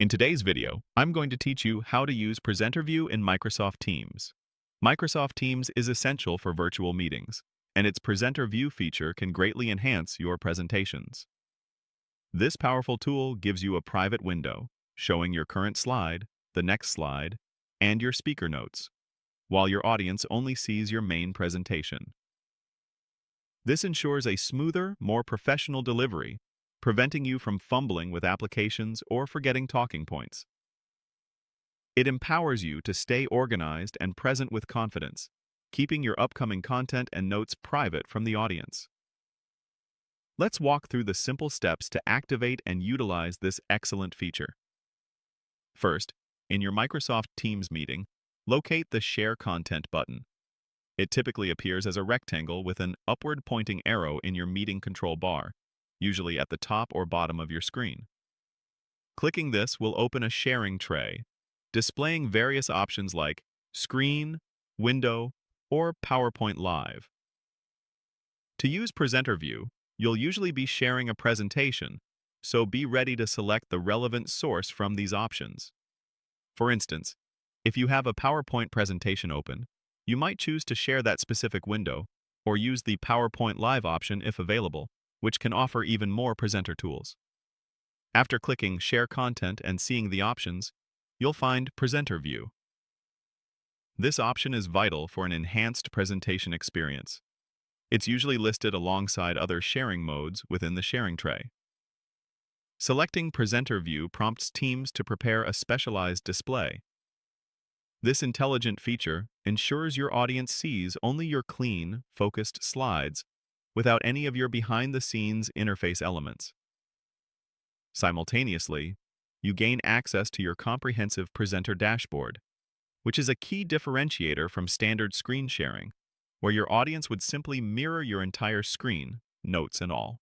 In today's video, I'm going to teach you how to use Presenter View in Microsoft Teams. Microsoft Teams is essential for virtual meetings, and its Presenter View feature can greatly enhance your presentations. This powerful tool gives you a private window, showing your current slide, the next slide, and your speaker notes, while your audience only sees your main presentation. This ensures a smoother, more professional delivery, preventing you from fumbling with applications or forgetting talking points. It empowers you to stay organized and present with confidence, keeping your upcoming content and notes private from the audience. Let's walk through the simple steps to activate and utilize this excellent feature. First, in your Microsoft Teams meeting, locate the Share Content button. It typically appears as a rectangle with an upward-pointing arrow in your meeting control bar, usually at the top or bottom of your screen. Clicking this will open a sharing tray, displaying various options like Screen, Window, or PowerPoint Live. To use Presenter View, you'll usually be sharing a presentation, so be ready to select the relevant source from these options. For instance, if you have a PowerPoint presentation open, you might choose to share that specific window, or use the PowerPoint Live option if available, which can offer even more presenter tools. After clicking Share Content and seeing the options, you'll find Presenter View. This option is vital for an enhanced presentation experience. It's usually listed alongside other sharing modes within the sharing tray. Selecting Presenter View prompts Teams to prepare a specialized display. This intelligent feature ensures your audience sees only your clean, focused slides without any of your behind-the-scenes interface elements. Simultaneously, you gain access to your comprehensive presenter dashboard, which is a key differentiator from standard screen sharing, where your audience would simply mirror your entire screen, notes and all.